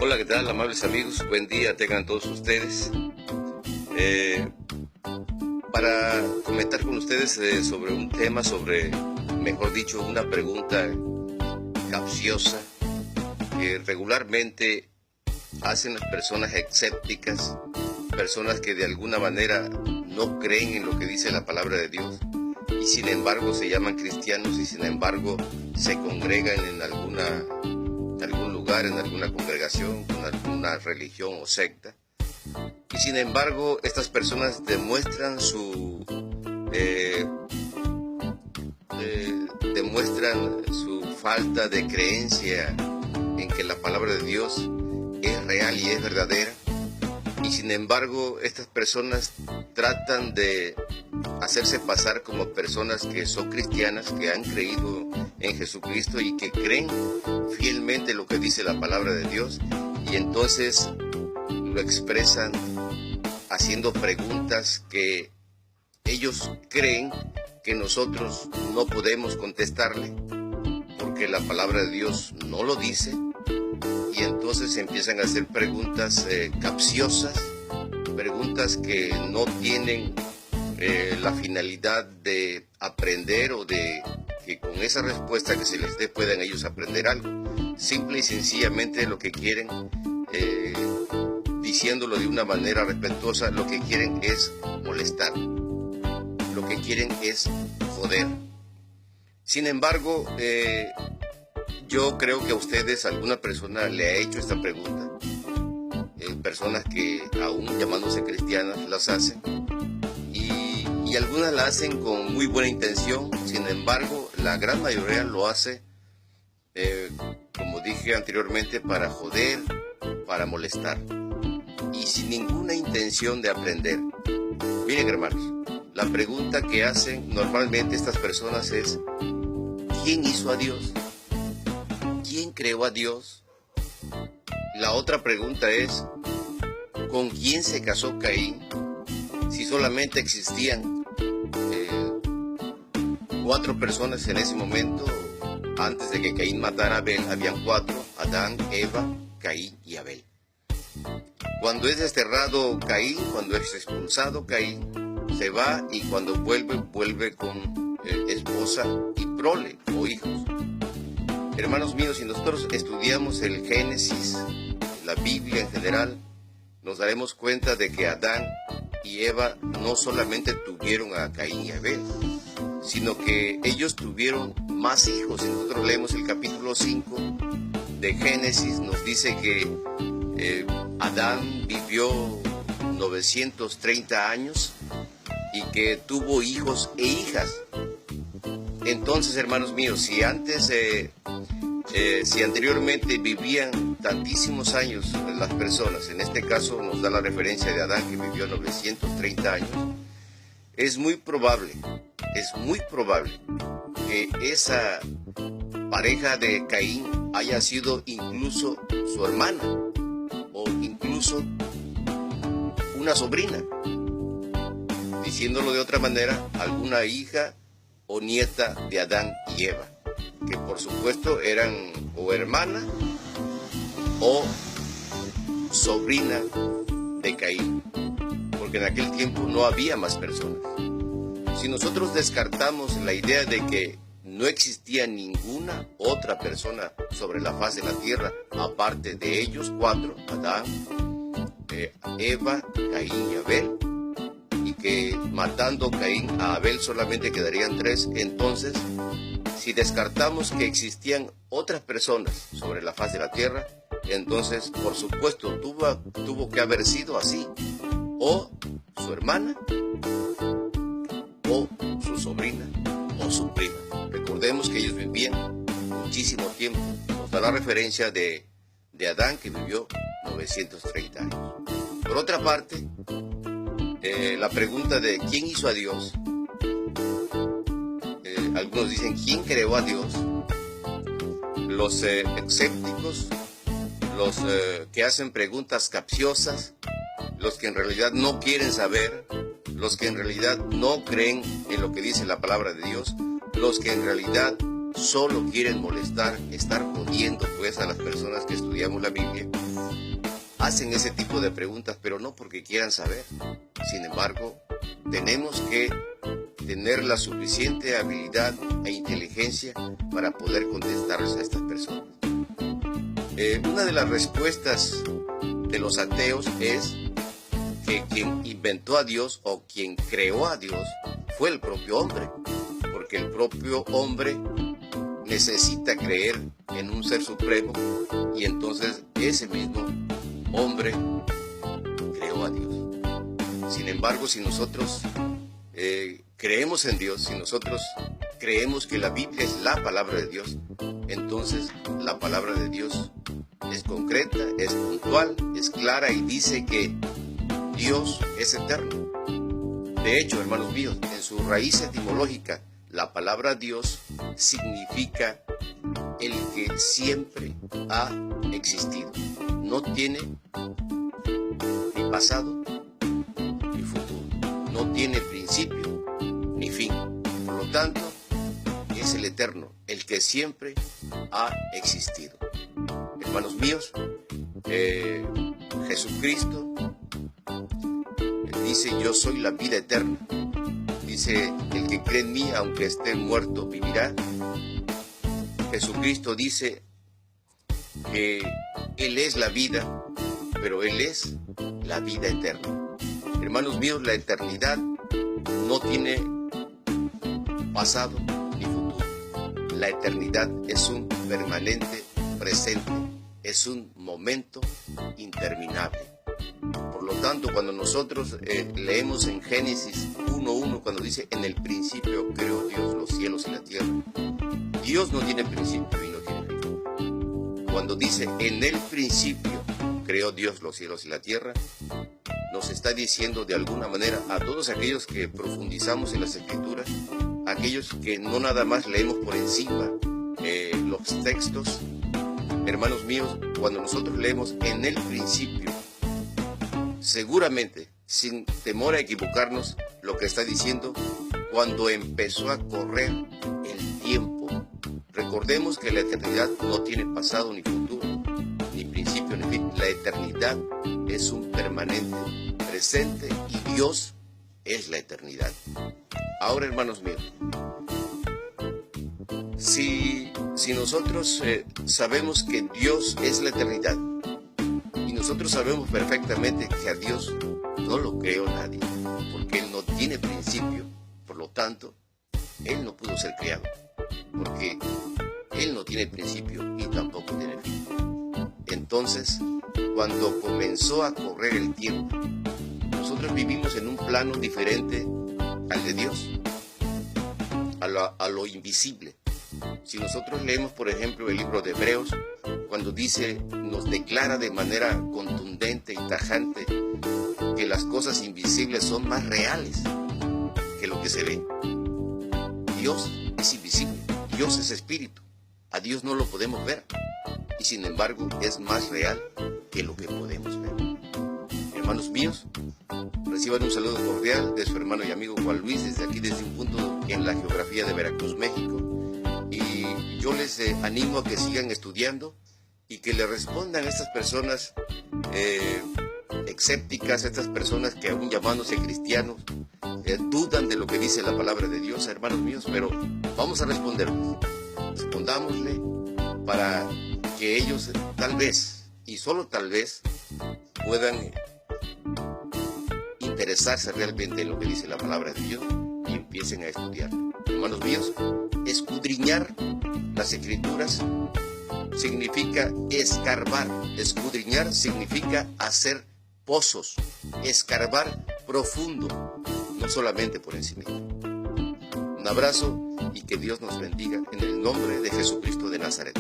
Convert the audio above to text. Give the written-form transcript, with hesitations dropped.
Hola, ¿qué tal, amables amigos? Buen día tengan todos ustedes. Para comentar con ustedes sobre un tema, mejor dicho, una pregunta capciosa que regularmente hacen las personas escépticas, personas que de alguna manera no creen en lo que dice la palabra de Dios y sin embargo se llaman cristianos y sin embargo se congregan en algún lugar, en alguna congregación, con alguna religión o secta. Y sin embargo, estas personas demuestran su falta de creencia en que la palabra de Dios es real y es verdadera. Y sin embargo, estas personas tratan de hacerse pasar como personas que son cristianas, que han creído en Jesucristo y que creen fielmente lo que dice la palabra de Dios. Y entonces lo expresan haciendo preguntas que ellos creen que nosotros no podemos contestarle porque la palabra de Dios no lo dice, y entonces empiezan a hacer preguntas capciosas, preguntas que no tienen la finalidad de aprender o de que con esa respuesta que se les dé puedan ellos aprender algo. Simple y sencillamente lo que quieren, diciéndolo de una manera respetuosa, lo que quieren es molestar, lo que quieren es joder. Sin embargo, yo creo que a ustedes alguna persona le ha hecho esta pregunta, personas que aún llamándose cristianas las hacen, y algunas la hacen con muy buena intención. Sin embargo, la gran mayoría lo hace, como dije anteriormente, para joder, para molestar y sin ninguna intención de aprender. Miren, hermanos, la pregunta que hacen normalmente estas personas es: ¿quién hizo a Dios? ¿Quién creó a Dios? La otra pregunta es: ¿con quién se casó Caín? Si solamente existían 4 personas en ese momento, antes de que Caín matara a Abel, habían 4: Adán, Eva, Caín y Abel. Cuando es desterrado Caín, cuando es expulsado Caín, se va, y cuando vuelve con esposa y prole o hijos. Hermanos míos, si nosotros estudiamos el Génesis, la Biblia en general, nos daremos cuenta de que Adán y Eva no solamente tuvieron a Caín y Abel, sino que ellos tuvieron más hijos. Si nosotros leemos el capítulo 5 de Génesis, nos dice que Adán vivió 930 años y que tuvo hijos e hijas. Entonces, hermanos míos, si anteriormente vivían tantísimos años las personas, en este caso nos da la referencia de Adán, que vivió 930 años, es muy probable que esa pareja de Caín haya sido incluso su hermana o incluso una sobrina. Diciéndolo de otra manera, alguna hija o nieta de Adán y Eva, que por supuesto eran o hermana o sobrina de Caín, porque en aquel tiempo no había más personas. Si nosotros descartamos la idea de que no existía ninguna otra persona sobre la faz de la tierra aparte de ellos 4, Adán, Eva, Caín y Abel, y que matando Caín a Abel solamente quedarían 3, entonces, si descartamos que existían otras personas sobre la faz de la tierra, entonces, por supuesto, tuvo que haber sido así, o su hermana, o su sobrina, o su prima. Recordemos que ellos vivían muchísimo tiempo. Nos da la referencia de Adán, que vivió 930 años. Por otra parte, la pregunta de ¿quién hizo a Dios? Algunos dicen ¿quién creó a Dios? Los escépticos, los que hacen preguntas capciosas, los que en realidad no quieren saber, los que en realidad no creen en lo que dice la palabra de Dios, los que en realidad solo quieren molestar, estar jodiendo pues a las personas que estudiamos la Biblia, hacen ese tipo de preguntas, pero no porque quieran saber. Sin embargo, tenemos que tener la suficiente habilidad e inteligencia para poder contestarles a estas personas. Una de las respuestas de los ateos es que quien inventó a Dios o quien creó a Dios fue el propio hombre, porque el propio hombre necesita creer en un ser supremo y entonces ese mismo hombre creó a Dios. Sin embargo, si nosotros creemos en Dios, si nosotros creemos que la Biblia es la palabra de Dios, entonces la palabra de Dios es concreta, es puntual, es clara y dice que Dios es eterno. De hecho, hermanos míos, en su raíz etimológica, la palabra Dios significa el que siempre ha existido. No tiene ni pasado ni futuro. No tiene principio ni fin. Por lo tanto, es el eterno, el que siempre ha existido. Hermanos míos, Jesucristo dice: yo soy la vida eterna. Dice: el que cree en mí, aunque esté muerto, vivirá. Jesucristo dice que Él es la vida, pero Él es la vida eterna. Hermanos míos, la eternidad no tiene pasado ni futuro. La eternidad es un permanente presente, es un momento interminable. Por lo tanto, cuando nosotros leemos en Génesis 1:1, cuando dice: en el principio creó Dios los cielos y la tierra, Dios no tiene principio y no tiene fin. Cuando dice: en el principio creó Dios los cielos y la tierra, nos está diciendo de alguna manera a todos aquellos que profundizamos en las Escrituras, aquellos que no nada más leemos por encima los textos. Hermanos míos, cuando nosotros leemos en el principio, seguramente, sin temor a equivocarnos, lo que está diciendo: cuando empezó a correr el tiempo. Recordemos que la eternidad no tiene pasado ni futuro, ni principio ni fin. La eternidad es un permanente presente y Dios es la eternidad. Ahora, hermanos míos, si nosotros sabemos que Dios es la eternidad, y nosotros sabemos perfectamente que a Dios no lo creó nadie, porque Él no tiene principio, por lo tanto, Él no pudo ser creado, porque Él no tiene principio y tampoco tiene fin. Entonces, cuando comenzó a correr el tiempo, nosotros vivimos en un plano diferente al de Dios, a lo invisible. Si nosotros leemos, por ejemplo, el libro de Hebreos, cuando dice, nos declara de manera contundente y tajante que las cosas invisibles son más reales que lo que se ve. Dios es invisible, Dios es espíritu, a Dios no lo podemos ver, y sin embargo es más real que lo que podemos ver. Hermanos míos, reciban un saludo cordial de su hermano y amigo Juan Luis, desde aquí, desde un punto en la geografía de Veracruz, México. Y yo les animo a que sigan estudiando y que le respondan a estas personas escépticas, a estas personas que aún llamándose cristianos dudan de lo que dice la palabra de Dios, hermanos míos, pero vamos a responderles. Respondámosle para que ellos tal vez, y solo tal vez, puedan interesarse realmente en lo que dice la palabra de Dios y empiecen a estudiar. Hermanos míos, escudriñar las Escrituras significa escarbar. Escudriñar significa hacer pozos, escarbar profundo, no solamente por encima. Un abrazo y que Dios nos bendiga en el nombre de Jesucristo de Nazaret.